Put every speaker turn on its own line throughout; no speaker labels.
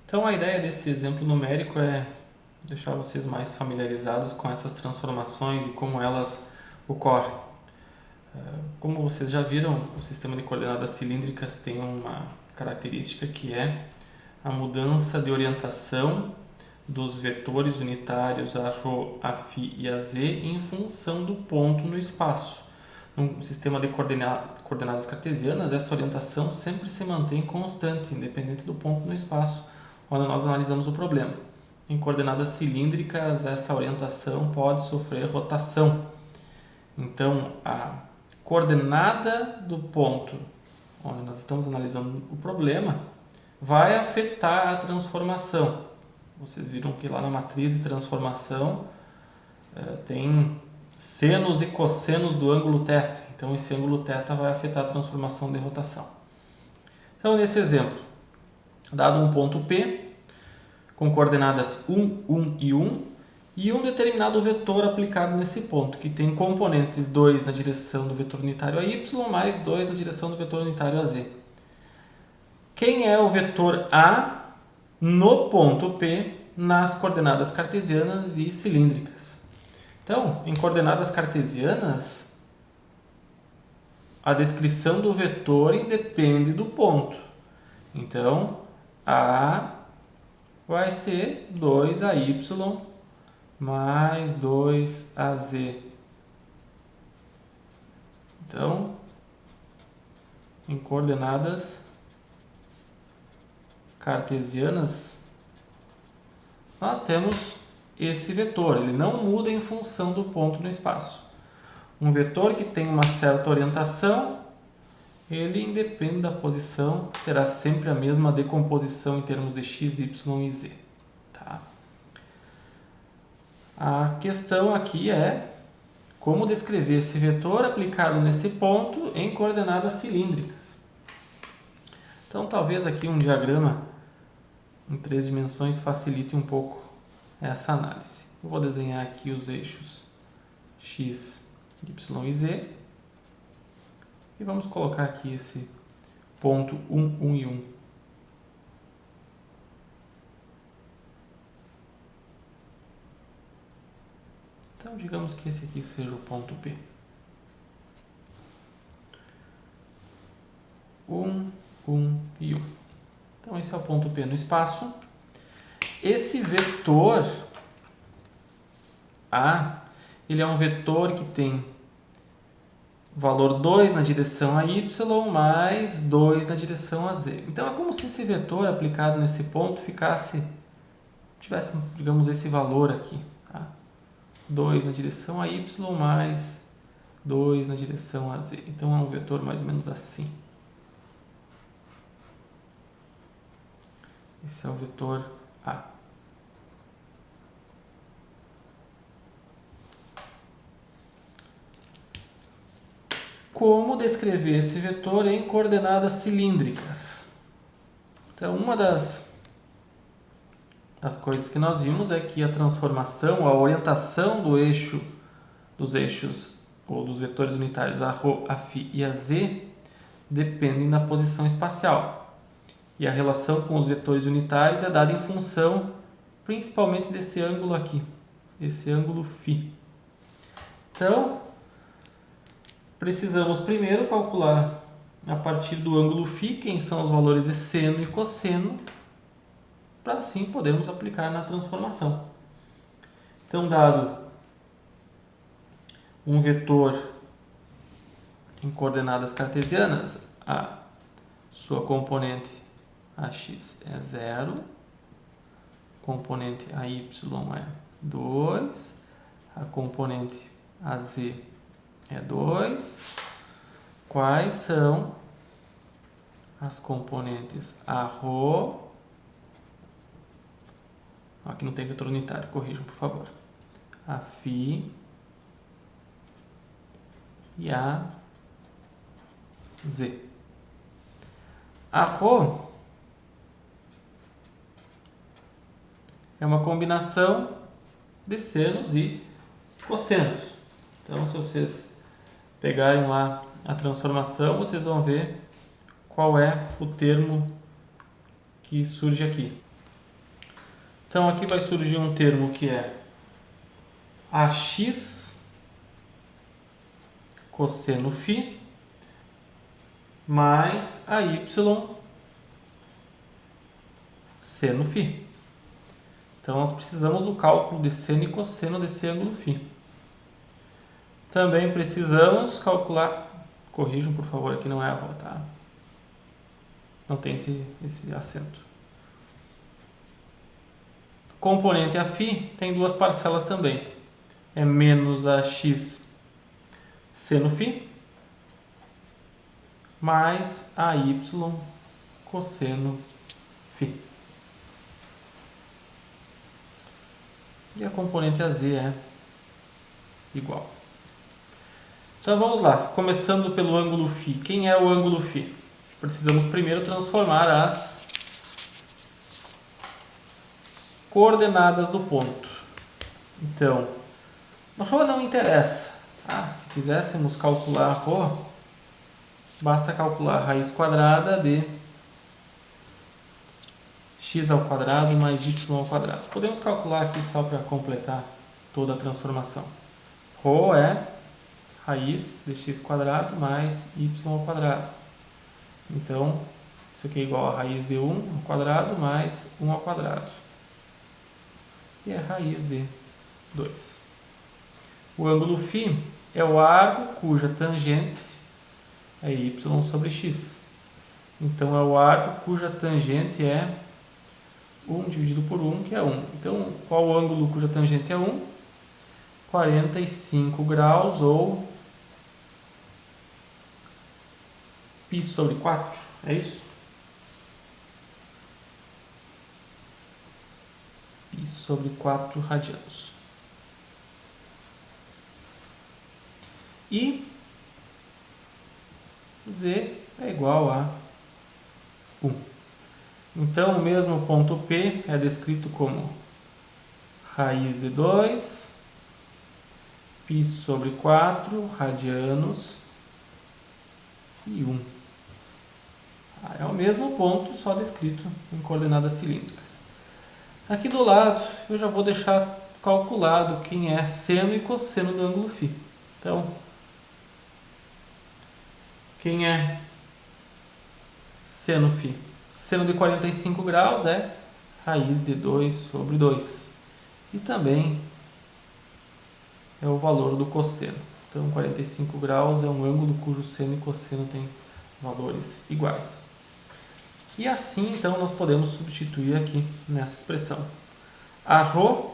Então a ideia desse exemplo numérico é deixar vocês mais familiarizados com essas transformações e como elas ocorrem. Como vocês já viram, o sistema de coordenadas cilíndricas tem uma característica que é a mudança de orientação dos vetores unitários a ρ, a φ e a z em função do ponto no espaço. Num sistema de coordenadas cartesianas, essa orientação sempre se mantém constante, independente do ponto no espaço onde nós analisamos o problema. Em coordenadas cilíndricas, essa orientação pode sofrer rotação. Então, a coordenada do ponto onde nós estamos analisando o problema vai afetar a transformação. Vocês viram que lá na matriz de transformação tem senos e cossenos do ângulo θ. Então, esse ângulo θ vai afetar a transformação de rotação. Então, nesse exemplo, dado um ponto P, com coordenadas 1, 1 e um determinado vetor aplicado nesse ponto, que tem componentes 2 na direção do vetor unitário a y, mais 2 na direção do vetor unitário a z. Quem é o vetor A no ponto P nas coordenadas cartesianas e cilíndricas? Então, em coordenadas cartesianas, a descrição do vetor independe do ponto. Então, A vai ser 2AY mais 2AZ. Então, em coordenadas cartesianas, nós temos esse vetor. Ele não muda em função do ponto no espaço. Um vetor que tem uma certa orientação, ele independe da posição, terá sempre a mesma decomposição em termos de x, y e z. Tá? A questão aqui é como descrever esse vetor aplicado nesse ponto em coordenadas cilíndricas. Então, talvez aqui um diagrama em 3 dimensões facilite um pouco essa análise. Eu vou desenhar aqui os eixos x, y e z. E vamos colocar aqui esse ponto 1, 1 e 1. Então, digamos que esse aqui seja o ponto P. 1, 1 e 1. Então, esse é o ponto P no espaço. Esse vetor A, ele é um vetor que tem valor 2 na direção a y mais 2 na direção a z. Então, é como se esse vetor aplicado nesse ponto tivesse, digamos, esse valor aqui. Tá? 2 na direção a y mais 2 na direção a z. Então, é um vetor mais ou menos assim. Esse é o vetor A. Como descrever esse vetor em coordenadas cilíndricas? Então, uma das coisas que nós vimos é que a transformação, a orientação dos eixos ou dos vetores unitários a ρ, a φ e a z dependem da posição espacial. E a relação com os vetores unitários é dada em função principalmente desse ângulo aqui, esse ângulo φ. Então, precisamos primeiro calcular a partir do ângulo φ quem são os valores de seno e cosseno, para assim podermos aplicar na transformação. Então, dado um vetor em coordenadas cartesianas, a sua componente AX é 0, componente AY é 2, a componente AZ é 2. Quais são as componentes Aρ? Aqui não tem vetor unitário, corrijam, por favor. A φ e a z. A ρ é uma combinação de senos e cossenos. Então, se vocês pegarem lá a transformação, vocês vão ver qual é o termo que surge aqui. Então aqui vai surgir um termo que é AX cosseno φ mais AY seno φ. Então nós precisamos do cálculo de seno e cosseno desse ângulo φ. Também precisamos calcular, corrijam por favor, aqui não é a rho, tá? Não tem esse acento. Componente Aφ tem duas parcelas também. É menos AX seno φ mais AY cosseno φ. E a componente AZ é igual. Então vamos lá, começando pelo ângulo φ. Quem é o ângulo φ? Precisamos primeiro transformar as coordenadas do ponto. Então, a ρ não interessa. Se quiséssemos calcular a ρ, basta calcular a raiz quadrada de x ao quadrado mais y ao quadrado. Podemos calcular aqui só para completar toda a transformação. Ρ é raiz de x quadrado mais y ao quadrado. Então, isso aqui é igual a raiz de 1 ao quadrado mais 1 ao quadrado. E é raiz de 2. O ângulo φ é o arco cuja tangente é y sobre x. Então, é o arco cuja tangente é 1 dividido por 1, que é 1. Então, qual o ângulo cuja tangente é 1? 45 graus ou π sobre 4, é isso? Π sobre 4 radianos. E Z é igual a 1. Então, o mesmo ponto P é descrito como raiz de 2, π sobre 4 radianos e 1. É o mesmo ponto, só descrito em coordenadas cilíndricas. Aqui do lado, eu já vou deixar calculado quem é seno e cosseno do ângulo φ. Então, quem é seno φ? Seno de 45 graus é raiz de 2 sobre 2. E também é o valor do cosseno. Então, 45 graus é um ângulo cujo seno e cosseno têm valores iguais. E assim, então, nós podemos substituir aqui nessa expressão. A ρ,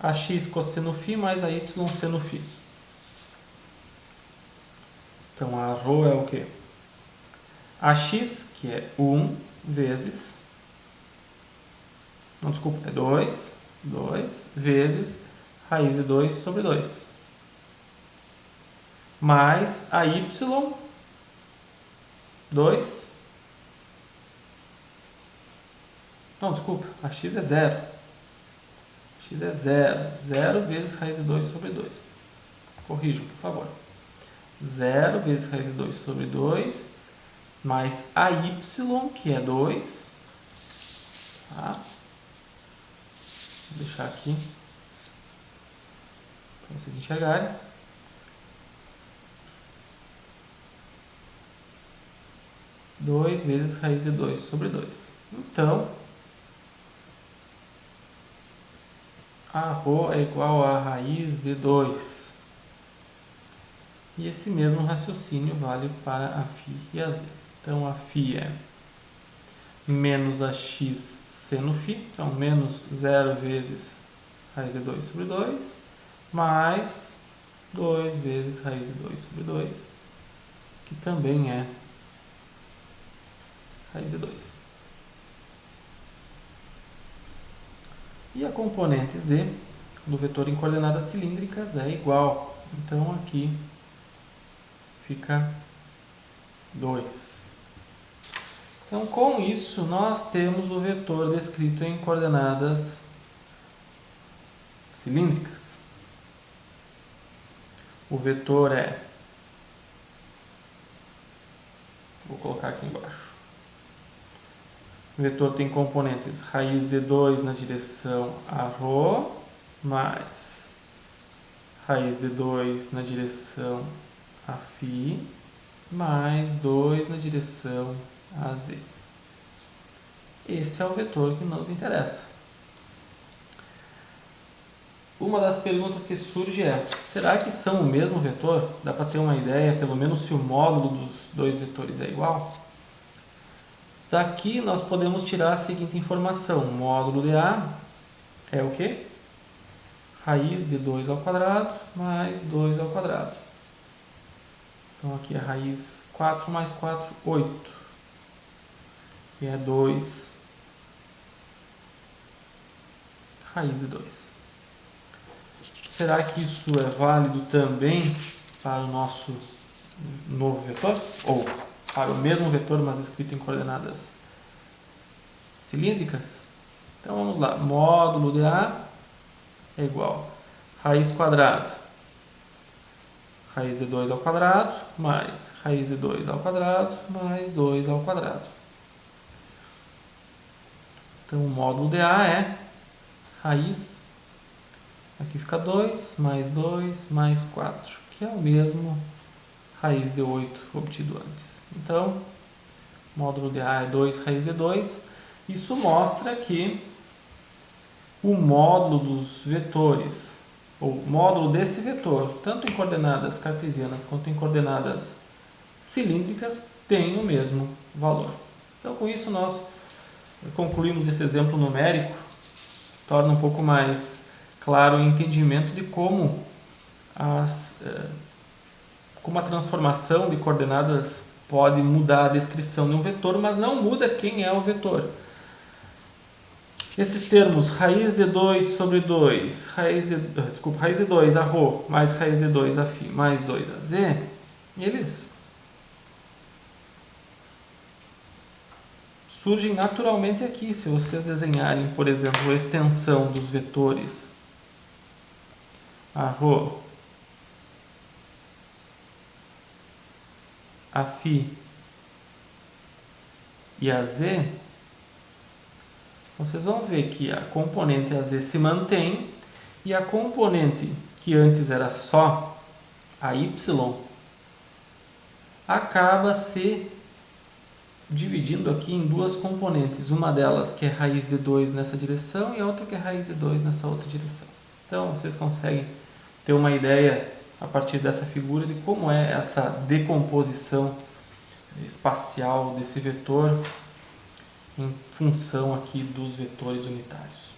AX cosseno φ mais AY seno φ. Então, a ρ é o quê? AX, que é 1 vezes... Não, desculpa, é 2 vezes raiz de 2 sobre 2. Mais a y, 2. Não, desculpa, a x é 0. X é 0. 0 vezes raiz de 2 sobre 2. Corrijam, por favor. 0 vezes raiz de 2 sobre 2, mais a y, que é 2. Tá? Vou deixar aqui para vocês enxergarem. Dois vezes raiz de 2 sobre 2. Então, a ρ é igual a raiz de 2. E esse mesmo raciocínio vale para a φ e a z. Então, a φ é menos a x seno φ. Então, menos 0 vezes raiz de 2 sobre 2, mais 2 vezes raiz de 2 sobre 2, que também é raiz de 2. E a componente z do vetor em coordenadas cilíndricas é igual. Então, aqui fica 2. Então, com isso, nós temos o vetor descrito em coordenadas cilíndricas. O vetor é... Vou colocar aqui embaixo. O vetor tem componentes raiz de 2 na direção arro, mais raiz de 2 na direção aφ, mais 2 na direção AZ. Esse é o vetor que nos interessa. Uma das perguntas que surge é: será que são o mesmo vetor? Dá para ter uma ideia, pelo menos, se o módulo dos dois vetores é igual? Daqui nós podemos tirar a seguinte informação: o módulo de A é o quê? Raiz de 2 ao quadrado mais 2 ao quadrado. Então aqui é raiz 4 mais 4, 8. E é 2 raiz de 2. Será que isso é válido também para o nosso novo vetor? Ou para o mesmo vetor, mas escrito em coordenadas cilíndricas? Então vamos lá. Módulo de A é igual a raiz quadrada, raiz de 2 ao quadrado, mais raiz de 2 ao quadrado, mais 2 ao quadrado. Então o módulo de A é raiz, aqui fica 2, mais 4, que é o mesmo raiz de 8 obtido antes. Então, módulo de A é 2 raiz de 2. Isso mostra que o módulo dos vetores, ou módulo desse vetor, tanto em coordenadas cartesianas quanto em coordenadas cilíndricas, tem o mesmo valor. Então, com isso, nós concluímos esse exemplo numérico. Torna um pouco mais claro o entendimento de como a transformação de coordenadas pode mudar a descrição de um vetor, mas não muda quem é o vetor. Esses termos, raiz de 2 sobre 2, raiz de 2 arro, mais raiz de 2 aφ, mais 2az, eles surgem naturalmente aqui. Se vocês desenharem, por exemplo, a extensão dos vetores arro, aφ e az, vocês vão ver que a componente AZ se mantém e a componente que antes era só a Y acaba se dividindo aqui em duas componentes. Uma delas que é raiz de 2 nessa direção e a outra que é raiz de 2 nessa outra direção. Então vocês conseguem ter uma ideia a partir dessa figura de como é essa decomposição espacial desse vetor em função aqui dos vetores unitários.